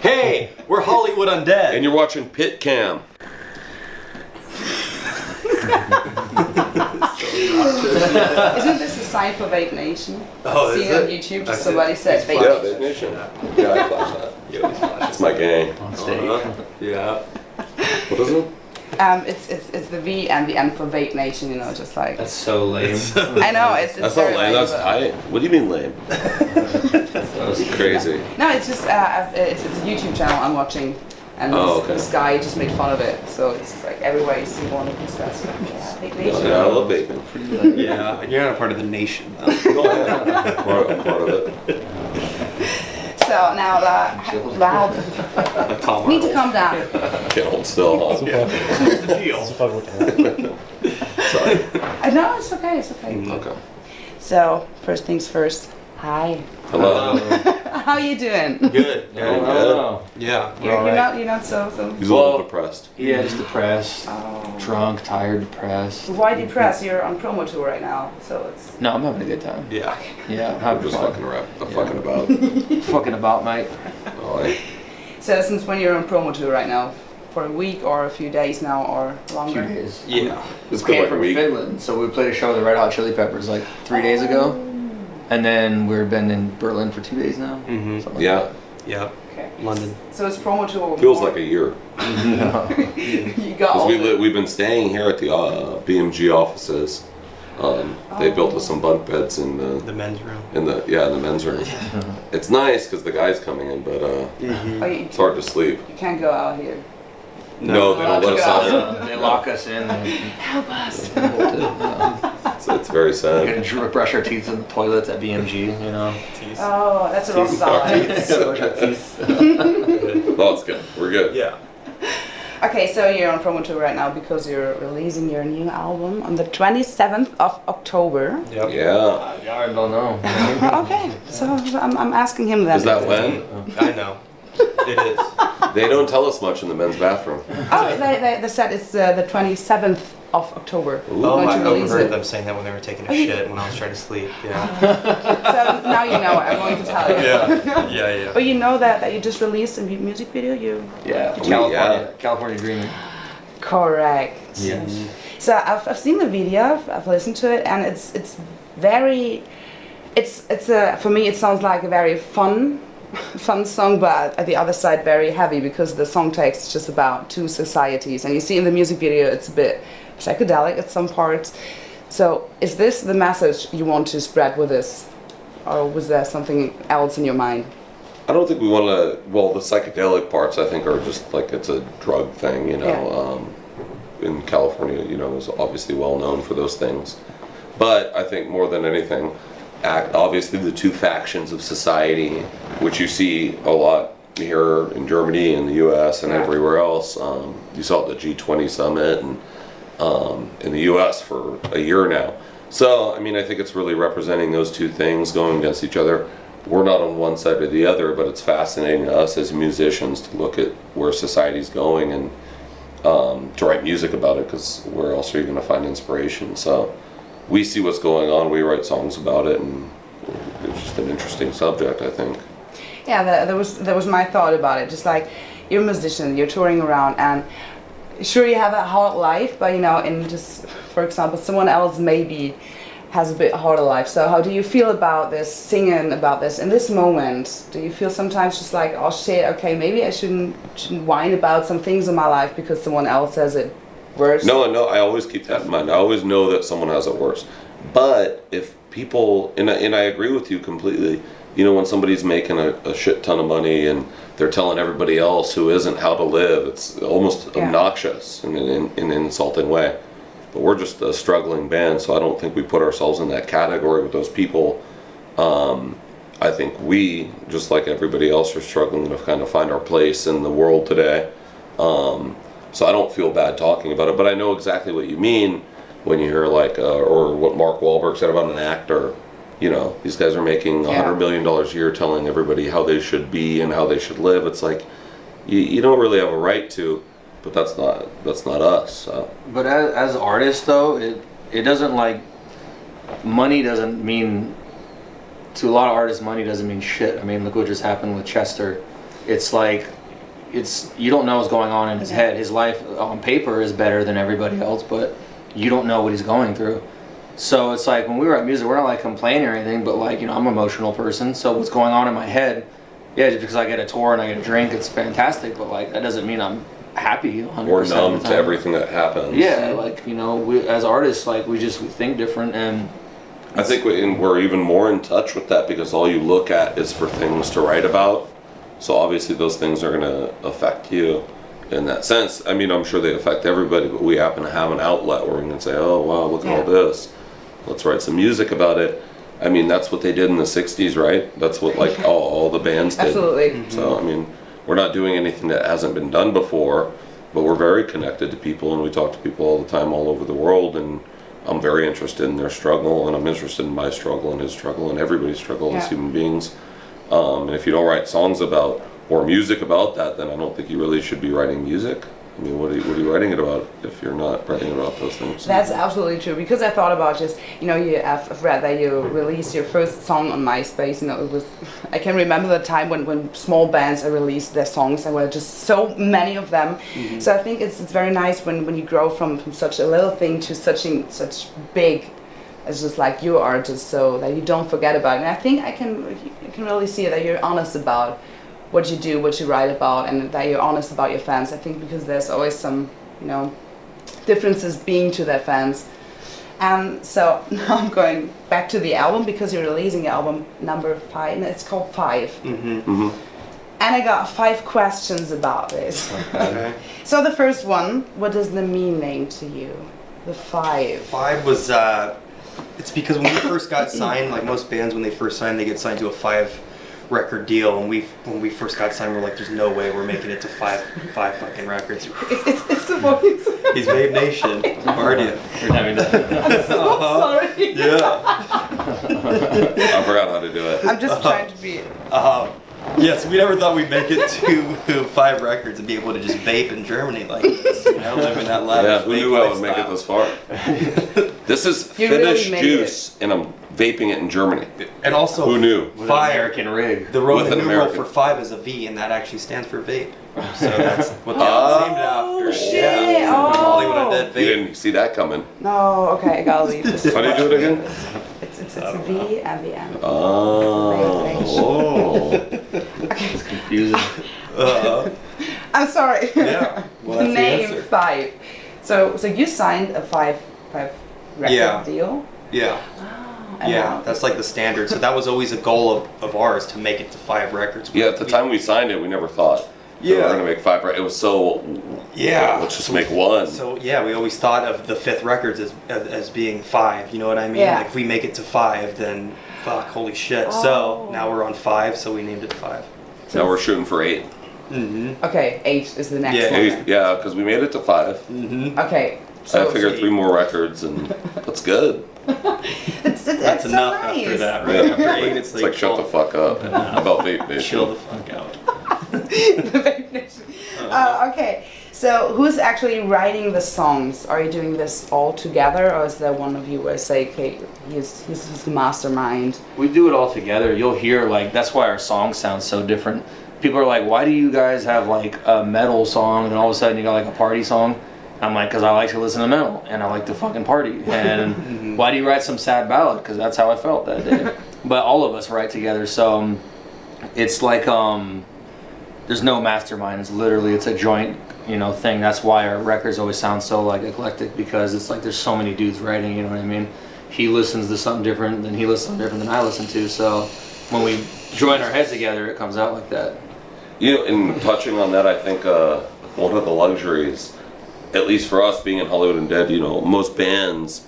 Hey, we're Hollywood Undead. And you're watching PITCAM. Isn't this a sign for Vape Nation? Oh, is Seeing it? on YouTube, just That's somebody it. said It's Vape Yeah, Nation. Vape Nation. Yeah, I flash that. You always flash It's my gang. On stage. Yeah. What is it? It's the V and the N for Vape Nation, you know, just like. That's so lame. I know, it's That's very not lame. That's but- tight. What do you mean lame? That's crazy. No, it's just, it's a YouTube channel I'm watching. And this guy just made fun of it. So it's like everywhere you see one of these guys. Yeah, Vape Nation. Yeah, I love vaping. Yeah, and you're not a part of the nation, though. Go ahead. I'm part of it. So now Val, need to calm down. Can't hold still. Huh? Here's the deal. Sorry. No, it's okay, it's okay. Okay. So, first things first. Hi. Hello. How you doing? Good. Yeah. Yeah. You're not so. He's a little depressed. Yeah, just depressed. Oh. Drunk, tired, depressed. Why depressed? You're on promo tour right now, so it's. No, I'm having a good time. Yeah. Yeah, I'm I'm having just fun. fucking about. Fucking about, mate. Oh, So since when you're on promo tour right now? For a week or a few days now or A longer? few days. Yeah. it's Came been like a from week. Finland, so we played a show with the Red Hot Chili Peppers like 3 days ago. And then we've been in Berlin for 2 days now. Mm-hmm. Something Yeah. like Yeah. Okay. London. So it's promo tour. Feels more- like a year. that. You got all the- We've been staying here at the BMG offices. They built us some bunk beds in The men's room. in the men's room. It's nice because the guy's coming in, but Oh, it's hard to sleep. you can't go out here. No, they don't let us out. They lock us in. And Help us. It's very we sad. gotta brush our teeth in the toilets at BMG, you know. Oh, that's a rough side. Brush our teeth. No, it's good. We're good. Yeah. Okay, so you're on promo tour right now because you're releasing your new album on the 27th of October. Yep. Yeah. I don't know. Okay, so I'm asking him then. Is that when? I know. It is. They don't tell us much in the men's bathroom. Oh, they said it's the 27th of October. Oh, We're going I to release overheard it. them saying that when they were taking a Oh, you- shit when I was trying to sleep. Yeah. So now you know it. I'm going to tell you. Yeah. But you know that you just released a music video. Yeah, California Dreaming. Correct. Yes. So I've seen the video. I've listened to it, and it's very. It's for me it sounds like a very fun song, but at the other side very heavy because the song text is just about two societies, and you see in the music video it's a bit psychedelic at some parts. So is this the message you want to spread with this, or was there something else in your mind? I don't think we want to. Well, the psychedelic parts I think are just like it's a drug thing, you know. In California, you know, is obviously well known for those things. But I think more than anything, obviously the two factions of society, which you see a lot here in Germany and the U.S. and everywhere else. You saw it at the G20 summit and in the U.S. for a year now. So, I mean, I think it's really representing those two things going against each other. We're not on one side or the other, but it's fascinating to us as musicians to look at where society's going and to write music about it, because where else are you going to find inspiration? So we see what's going on, we write songs about it, and it's just an interesting subject, I think. Yeah, that was my thought about it. Just like you're a musician, you're touring around, and sure you have a hard life, but you know, in just for example, someone else maybe has a bit harder life. So how do you feel about this, singing about this in this moment? Do you feel sometimes just like, oh shit, okay, maybe I shouldn't whine about some things in my life because someone else has it worse? No, I always keep that in mind. I always know that someone has it worse. But if people, and I agree with you completely, you know, when somebody's making a shit ton of money and they're telling everybody else who isn't how to live, it's almost obnoxious in an insulting way. But we're just a struggling band, so I don't think we put ourselves in that category with those people. I think we, just like everybody else, are struggling to kind of find our place in the world today. So I don't feel bad talking about it, but I know exactly what you mean when you hear like, or what Mark Wahlberg said about an actor. You know, these guys are making $100 million a year telling everybody how they should be and how they should live. It's like, you don't really have a right to, but that's not us. So. But as artists, though, it doesn't like, money doesn't mean, to a lot of artists, money doesn't mean shit. I mean, look what just happened with Chester. it's like, you don't know what's going on in his head. His life on paper is better than everybody else, but you don't know what he's going through. So it's like when we write music, we're not like complaining or anything, but like, you know, I'm an emotional person, so what's going on in my head, yeah, just because I get a tour and I get a drink, it's fantastic, but like that doesn't mean I'm happy 100% Or of the numb time. to everything that happens. Yeah, like, you know, we as artists, like we think different, and I think we're even more in touch with that because all you look at is for things to write about. So obviously those things are going to affect you in that sense. I mean, I'm sure they affect everybody, but we happen to have an outlet where we can say, oh, wow, look at all this. Let's write some music about it. I mean, that's what they did in the 60s, right? That's what like all the bands did. Absolutely. So, I mean, we're not doing anything that hasn't been done before, but we're very connected to people and we talk to people all the time all over the world, and I'm very interested in their struggle, and I'm interested in my struggle and his struggle and everybody's struggle as human beings. And if you don't write songs about or music about that, then I don't think you really should be writing music. I mean, what are you writing it about if you're not writing about those things? That's absolutely true, because I thought about just, you know, I've read that you released your first song on MySpace. You know, it was, I can remember the time when small bands released their songs. There were just so many of them. So I think it's very nice when you grow from such a little thing to such big, it's just like you are, just so that you don't forget about it. And I think I can really see that you're honest about what you do, what you write about, and that you're honest about your fans. I think because there's always some, you know, differences being to their fans. And so now I'm going back to the album, because you're releasing album number 5, and it's called 5. And I got 5 questions about this. Okay. So the first one, what does the mean to you? The 5. 5 was, it's because when we first got signed, like most bands, when they first sign, they get signed to a 5-record deal, and when we first got signed, we're like, there's no way we're making it to five fucking records. It's the voice. He's Vape Nation. How are you? we're having to. So sorry. Yeah. I forgot how to do it. I'm just trying to be. Yes, we never thought we'd make it to 5 records and be able to just vape in Germany like this, you know, living that life. Yeah, who knew I would make it this far? This is You really Finnish made juice, and I'm vaping it in Germany. And also, Who knew? With an 5, American rig. the Roman With an numeral American. for 5 is a V, and that actually stands for vape. So that's what the album's named after. shit. Yeah. Oh. Hollywood Undead You Vape. didn't see that coming. No, okay, I gotta leave this. How do you do it again? It's a V and the M. Oh. It's confusing. I'm sorry. Yeah. Well, that's the Name answer. 5. So you signed a 5 record deal? Yeah. And Yeah, now- that's like the standard. So that was always a goal of ours, to make it to 5 records. Yeah, at the time we signed it, we never thought that we were Yeah. going to make 5. It was so, Yeah. let's just make one. So yeah, we always thought of the 5th records as being 5. You know what I mean? Yeah. Like if we make it to 5, then fuck, holy shit. Oh. So now we're on 5, so we named it 5. Now we're shooting for 8. Mm-hmm. Okay, 8 is the next Yeah, one. Eight, then. yeah, because we made it to 5. Mm-hmm. Okay. I So figured 3 more records, and that's good. it's That's so enough nice. after that, right? Yeah. After 8, it's It's like shut the fuck up about vape nation. Chill the fuck out. The Vape Nation. Okay, so who's actually writing the songs? Are you doing this all together, or is there one of you where say, okay, he's the mastermind? We do it all together. You'll hear, like, that's why our songs sound so different. People are like, why do you guys have like a metal song and all of a sudden you got like a party song? I'm like, because I like to listen to metal and I like to fucking party. And why do you write some sad ballad? Because that's how I felt that day. But all of us write together, so it's like there's no masterminds. Literally, it's a joint, you know, thing. That's why our records always sound so like eclectic, because it's like there's so many dudes writing. You know what I mean? He listens to something different than he listens to something different than I listen to. So when we join our heads together, it comes out like that. You know, in touching on that, I think one of the luxuries, at least for us being in Hollywood Undead, you know, most bands,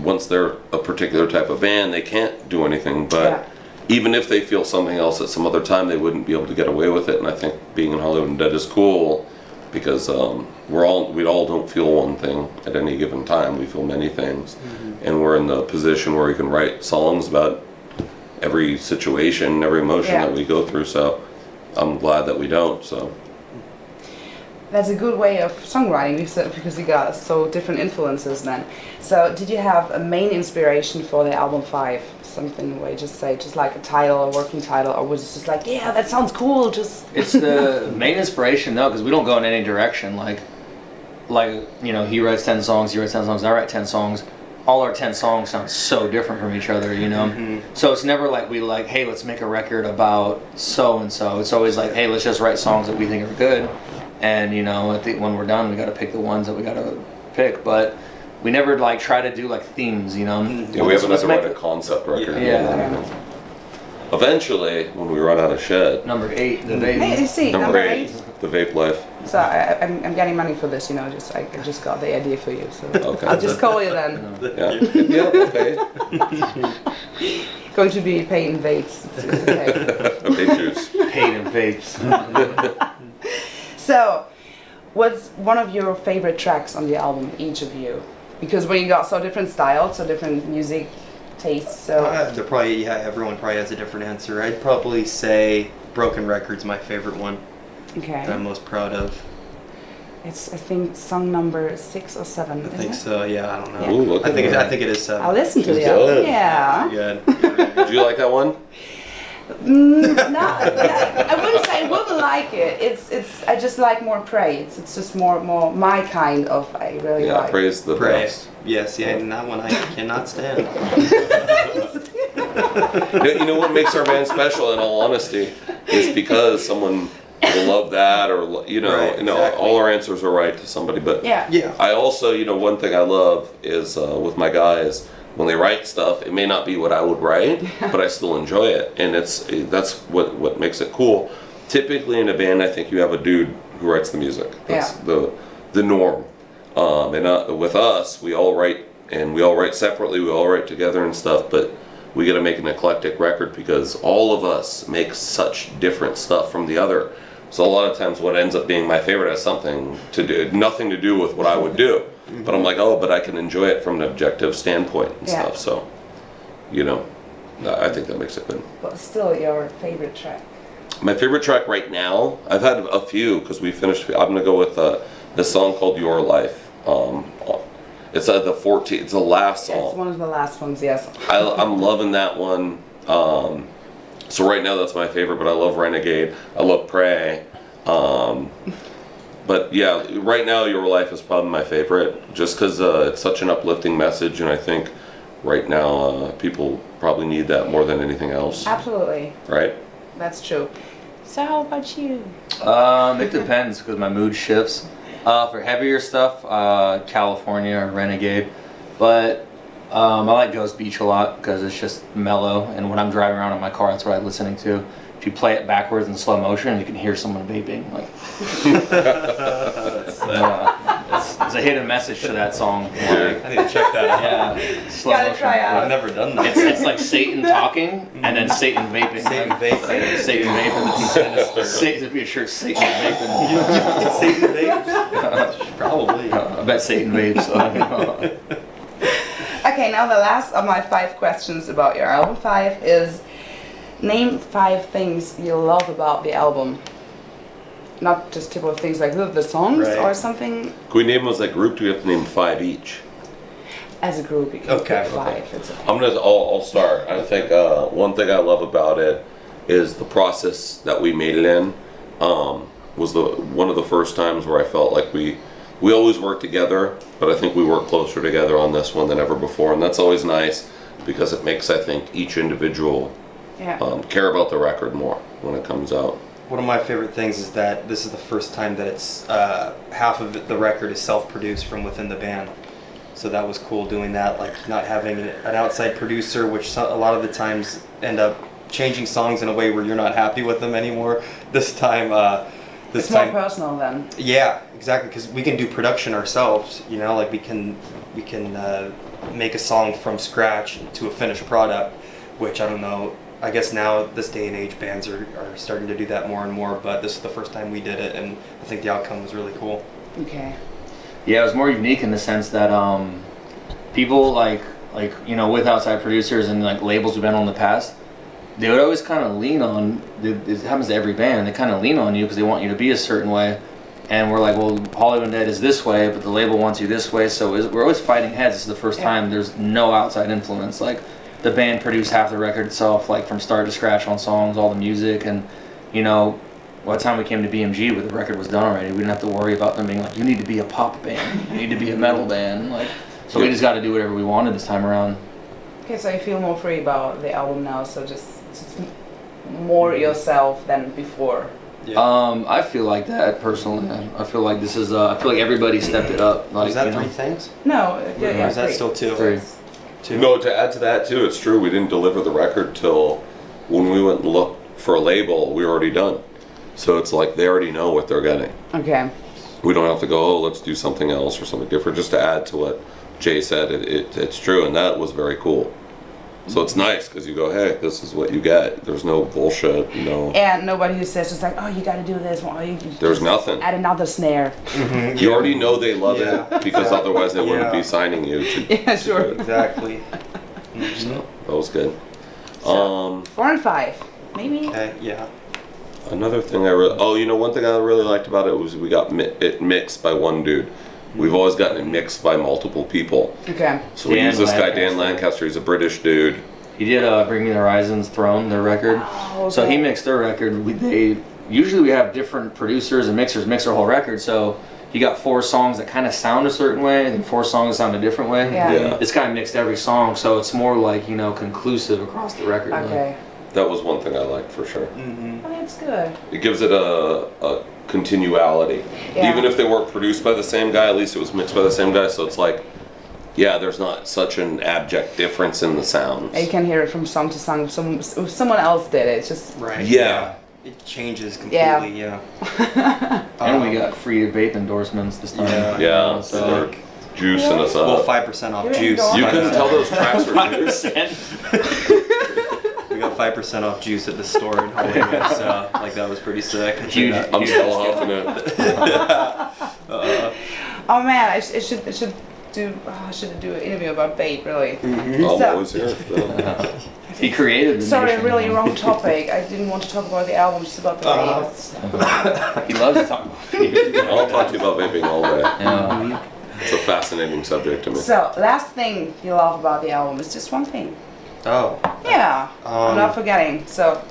once they're a particular type of band, they can't do anything. But even if they feel something else at some other time, they wouldn't be able to get away with it. And I think being in Hollywood Undead is cool, because we all don't feel one thing at any given time. We feel many things, and we're in the position where we can write songs about every situation, every emotion that we go through. So I'm glad that we don't. So That's a good way of songwriting, because you got so different influences then. So did you have a main inspiration for the album 5? something where you just say just like a title, a working title, or was it just like, yeah, that sounds cool, just... It's the main inspiration though, because we don't go in any direction. Like you know, he writes 10 songs, he writes 10 songs, I write 10 songs. All our 10 songs sound so different from each other, you know? So it's never like we like, hey, let's make a record about so-and-so. It's always like, hey, let's just write songs that we think are good. And, you know, when we're done, we got to pick the ones that we got to pick. But we never like try to do like themes, you know? Yeah, we haven't had to write a concept record. Yeah. Eventually, when we run out of shit. Number 8, the vape. Hey, you see, Number 8, the vape life. So I'm getting money for this, you know, just I just got the idea for you, so Okay. I'll just call you then. Yeah, okay. Going to be paid in vapes. It's okay. Vape juice. Paid in vapes. So, what's one of your favorite tracks on the album, each of you? Because we got so different styles, so different music tastes, so... They're probably, yeah, everyone probably has a different answer. I'd probably say Broken Record's my favorite one that Okay. I'm most proud of. It's, I think, song number 6 or 7, I isn't think it? so, yeah, I don't know. Yeah. Ooh, look I at think that. I think it is 7. I'll listen to It's the album. good. Yeah. Good. Did you like that one? No, I wouldn't say I wouldn't like it. It's I just like more Pray. It's just more my kind of, I really Yeah, like. praise the Pray. best. Yes, yeah, and that one I cannot stand. You know what makes our band special, in all honesty, is because someone will love that, or you know, Right, exactly. all our answers are right to somebody. But Yeah. Yeah. I also, you know, one thing I love is with my guys, when they write stuff, it may not be what I would write, but I still enjoy it, and that's what makes it cool. Typically in a band, I think you have a dude who writes the music. That's the norm. And with us, we all write, and we all write separately. We all write together and stuff, but we got to make an eclectic record because all of us make such different stuff from the other. So a lot of times, what ends up being my favorite has something to do, nothing to do with what I would do. But I'm like, oh, but I can enjoy it from an objective standpoint and Yeah. stuff. So, you know, I think that makes it good. But still, your favorite track. My favorite track right now, I've had a few because we finished. I'm gonna go with this song called "Your Life." It's the 14th. It's the last It's song. one of the last ones, yes. I'm loving that one. So right now that's my favorite, but I love Renegade. I love Pray. But yeah, right now Your Life is probably my favorite, just because it's such an uplifting message, and I think right now people probably need that more than anything else. Absolutely, Right? that's true. So how about you? It depends because my mood shifts. For heavier stuff, California or Renegade, but I like Ghost Beach a lot because it's just mellow, and when I'm driving around in my car, that's what I'm listening to. If you play it backwards in slow motion, you can hear someone vaping. Like, it's a hidden message to that song. Like, I need to check that out. yeah, slow Gotta motion. try out. I've never done that. It's like Satan talking and then Satan vaping. Satan Like, vaping. Satan vaping. Satan, be sure Satan vaping. Satan vapes? Probably. I bet Satan vapes. Okay, now the last of my 5 questions about your album 5 is name 5 things you love about the album. Not just typical things like the songs Right. or something Can we name them as a group? Do we have to name 5 each? as a group. You can Okay, pick 5. It's okay. I'll start. I think one thing I love about it is the process that we made it in. Was one of the first times where I felt like we always work together, but I think we work closer together on this one than ever before, and that's always nice because it makes, I think, each individual Yeah. care about the record more when it comes out. One of my favorite things is that this is the first time that it's half of the record is self-produced from within the band. So that was cool doing that, like not having an outside producer, which a lot of the times end up changing songs in a way where you're not happy with them anymore. This time, It's more personal then. yeah, exactly, because we can do production ourselves. You know, like we can make a song from scratch to a finished product, which I don't know. I guess now, this day and age, bands are starting to do that more and more, but this is the first time we did it, and I think the outcome was really cool. Okay. Yeah, it was more unique in the sense that people like you know, with outside producers and like labels we've been on in the past, they would always kind of lean on. It happens to every band. They kind of lean on you because they want you to be a certain way, and we're like, well, Hollywood Undead is this way, but the label wants you this way. So we're always fighting heads. This is the first Yeah. time there's no outside influence. Like the band produced half the record itself, like from start to scratch on songs, all the music, and you know, by the time we came to BMG, where the record was done already, we didn't have to worry about them being like, you need to be a pop band, you need to be a metal band, like. So we just got to do whatever we wanted this time around. Okay, so you feel more free about the album now, so just more yourself than before. Yeah. I feel like that personally. I feel like this is. I feel like everybody stepped it up. Like, Was that you know. 3 things? No, Or is that still 2? Three. 2? No, to add to that too, it's true. We didn't deliver the record till when we went and looked for a label. We were already done, so it's like they already know what they're getting. Okay. We don't have to go, oh, let's do something else or something different. Just to add to what Jay said, it's true, and that was very cool. So it's nice because you go, hey, this is what you get. There's no bullshit, no. And nobody who says just like, oh, you got to do this. Well, you There's just nothing. add another snare. You already know they love Yeah. it because otherwise they wouldn't Yeah. be signing you. Yeah, sure. do it. Exactly. So that was good. 4 and 5, maybe. Okay, yeah. Another thing one thing I really liked about it was we got it mixed by one dude. We've always gotten it mixed by multiple people. Okay. So we Dan use this guy, Dan Lancaster. Lancaster. He's a British dude. He did Bring Me the Horizon's Throne, their record. Oh, So he okay. mixed their record. Usually we have different producers and mixers mix our whole record. So he got 4 songs that kind of sound a certain way, and 4 songs that sound a different way. Yeah. Yeah. This guy mixed every song, so it's more like, you know, conclusive across the record. like. Okay. That was one thing I liked for sure. Oh, that's good. It gives it a continuality. Yeah. Even if they weren't produced by the same guy, at least it was mixed by the same guy. So it's like, yeah, there's not such an abject difference in the sounds. You can hear it from song to song. If someone else did it. It's just Right. Yeah. It changes completely, yeah. And we got free vape endorsements this time. Yeah. Yeah, So they're juicing us Well, up. 5% off You're juice. indoors. You couldn't tell those tracks were new. 5%. We got 5% off juice at the store in Hollywood, so like that was pretty sick. Huge. I'm still huffing it. oh man, I should do an interview about vape really. I'm So- always here. So. He created the Sorry, nation. really wrong topic. I didn't want to talk about the album, just about the vape. He loves to talk about vape. I'll talk to you about vaping all day. Yeah. It's a fascinating subject to me. So, last thing you love about the album is just one thing. Oh. Yeah, I'm not forgetting. So,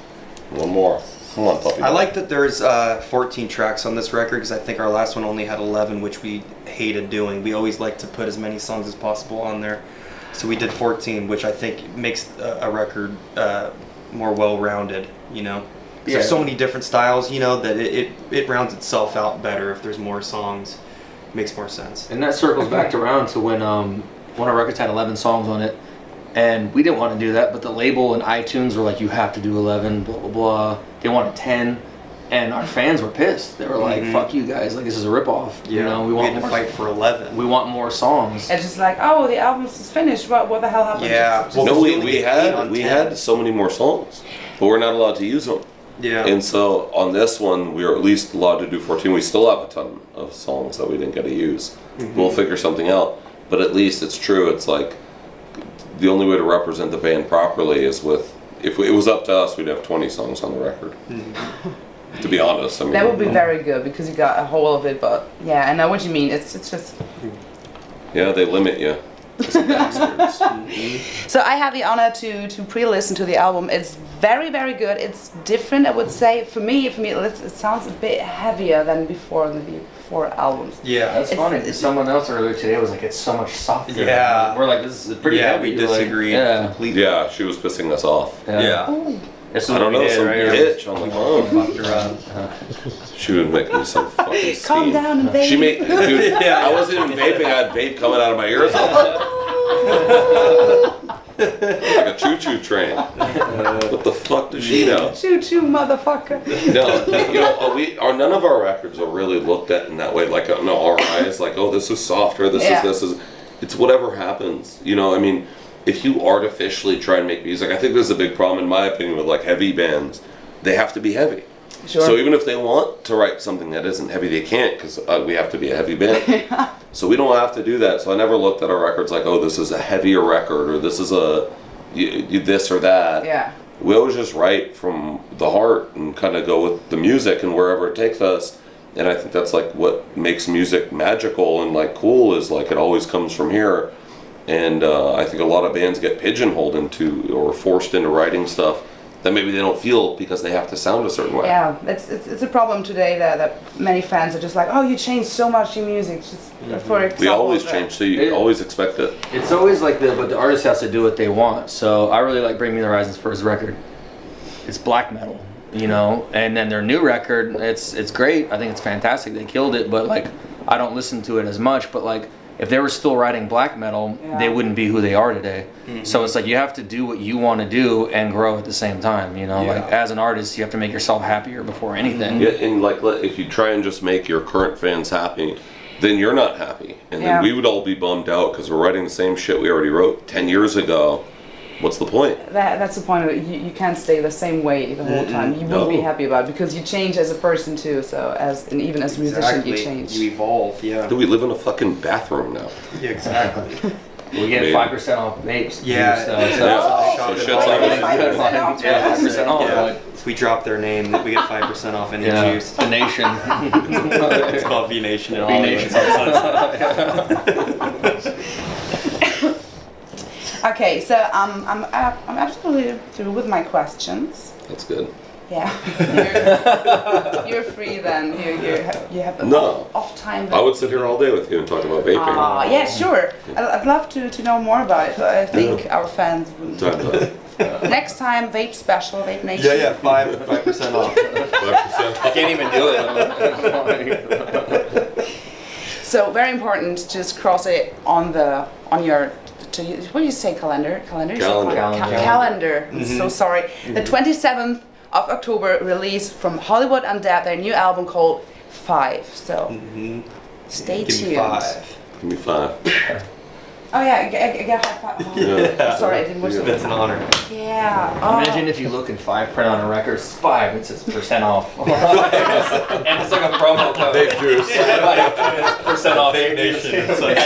One more. Come on, puppy. I like that there's 14 tracks on this record because I think our last one only had 11, which we hated doing. We always like to put as many songs as possible on there. So we did 14, which I think makes a record more well-rounded, you know? 'Cause There's so many different styles, you know, that it rounds itself out better if there's more songs. Makes more sense. And that circles back around to when our records had 11 songs on it, and we didn't want to do that, but the label and iTunes were like, you have to do 11, blah blah blah. They wanted 10, and our fans were pissed. They were like, "Fuck you guys! Like this is a ripoff." You know, we want had to more. fight for 11. We want more songs. it's just like, oh, the album is finished. What the hell happened? Yeah. Just- Well, No, we we only get 8 on 10. had so many more songs, but we're not allowed to use them. Yeah. And so on this one, we are at least allowed to do 14. We still have a ton of songs that we didn't get to use. We'll figure something out. But at least it's true. It's like the only way to represent the band properly is with. If it was up to us, we'd have 20 songs on the record. To be honest, I mean that would be very good because you got a whole of it. But yeah, I know what you mean. It's just. Yeah, they limit you. Those bastards. So I had the honor to pre-listen to the album. It's very, very good. It's different, I would say. For me, it sounds a bit heavier than before the before albums. Yeah. That's It's- funny. it's- Someone else earlier today was like, "It's so much softer." Yeah. We're like, "This is pretty Yeah, heavy." we We're like, disagree yeah. completely. Yeah, she was pissing us off. Yeah. This is I what don't we know, did, some right? bitch on the phone. Fucked her up. She was making me some fucking steam. Calm down and vape. She made, dude. Yeah. I wasn't even vaping. I had vape coming out of my ears. Like a choo-choo train. What the fuck does she know? Choo choo, motherfucker. No, you know, none of our records are really looked at in that way. Like, no, our eyes, like, oh, this is softer. This is. It's whatever happens. You know, I mean, if you artificially try and make music, I think there's a big problem, in my opinion, with like heavy bands. They have to be heavy. Sure. So even if they want to write something that isn't heavy, they can't because we have to be a heavy band. So we don't have to do that. So I never looked at our records like, oh, this is a heavier record or this is a this or that. Yeah. We always just write from the heart and kind of go with the music and wherever it takes us. And I think that's like what makes music magical and like cool is like it always comes from here. And I think a lot of bands get pigeonholed into or forced into writing stuff that maybe they don't feel because they have to sound a certain way. Yeah, it's a problem today that many fans are just like, oh, you changed so much your music. Just for example, We always change, so you always expect it. It's always like but the artist has to do what they want. So I really like Bring Me the Horizon's first record. It's black metal, you know, and then their new record, it's great. I think it's fantastic. They killed it, but like I don't listen to it as much. But like if they were still writing black metal, they wouldn't be who they are today. So it's like you have to do what you want to do and grow at the same time. You know, like as an artist, you have to make yourself happier before anything. Yeah, and like if you try and just make your current fans happy, then you're not happy, and then we would all be bummed out because we're writing the same shit we already wrote 10 years ago. What's the point? That's the point of it. You can't stay the same way the whole time. You wouldn't be happy about it because you change as a person too. So and even as a musician, you change. You evolve. Yeah. Do we live in a fucking bathroom now? Yeah, exactly. We get 5% off vapes. Yeah. So shit's Oh, like yeah, 5% off. 5% off. Yeah. So we drop their name, we get 5% off any juice. The Nation. It's called V Nation in V Hollywood. Okay, so I'm absolutely through with my questions. That's good. Yeah, you're free then. You have off time. I would sit here all day with you and talk about vaping. Yeah, sure. I'd love to know more about it. I think our fans would. Next time, vape special, vape nation. Yeah, 5% off. 5%. I can't even do it. So very important. Just cross it on your. What do you say? Calendar. Calendar. I'm so sorry. The 27th of October release from Hollywood Undead, their new album called 5. So stay tuned. Give me 5. Oh yeah, I got high five. Oh, Yeah. sorry, I didn't wish That's an honor. Yeah. Oh. Imagine if you look in 5 print on a record, it's 5, it says % off. And it's like a promo code. Vape juice. % off. Vape Nation. Code.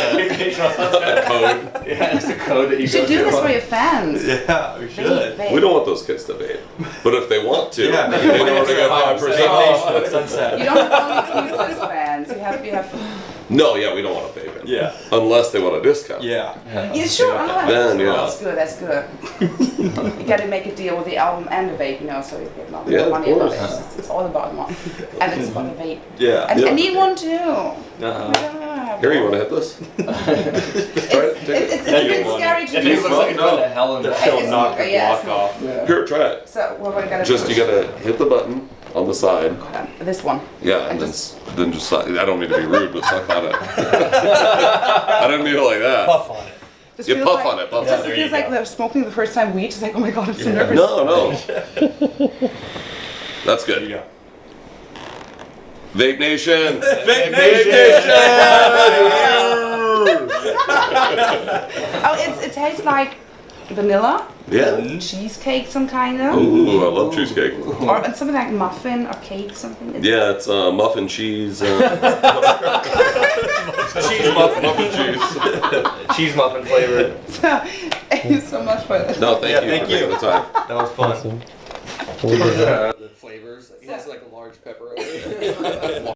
Yeah, it's a code that you You should do this for your fans. Yeah, we should. Vape. We don't want those kids to vape, but if they want to, Yeah, they know where to get 5% off. Sunset. You don't only keep as fans. You have. No, yeah, we don't want to vape it. Yeah. Unless they want a discount. Yeah. Yeah, sure. Then, yeah. That's good. You got to make a deal with the album and the vape, so you get more Yeah, of money about course. it. It's all about one, and it's about the vape. Yeah. And I need one too. Here, you want to hit this? Try it. Take it. It's a bit scary to It do. looks like it's going to hell in the She'll knock the block off. Here, try it. So what we're gonna Just do? you gotta hit the button on the side. This one. Yeah, and then just suck. I don't mean to be rude, but suck on it. I didn't mean it like that. Puff on it. Just You feels puff like, on it. Puff Just on it it. feels like they're smoking the first time weed. It's like, oh my god, I'm so nervous. No. That's There you good. go. Vape Nation. Vape Oh, it tastes like vanilla, Yeah. cheesecake, some kind of, Ooh, I love cheesecake. or something like muffin or cake, something. Yeah, it's muffin cheese. cheese muffin. Muffin cheese. Cheese muffin flavored. Thank you so much for this. No, thank Yeah, you. thank for taking you. the time. That was fun. Awesome. The flavors. He has like a large pepperoni.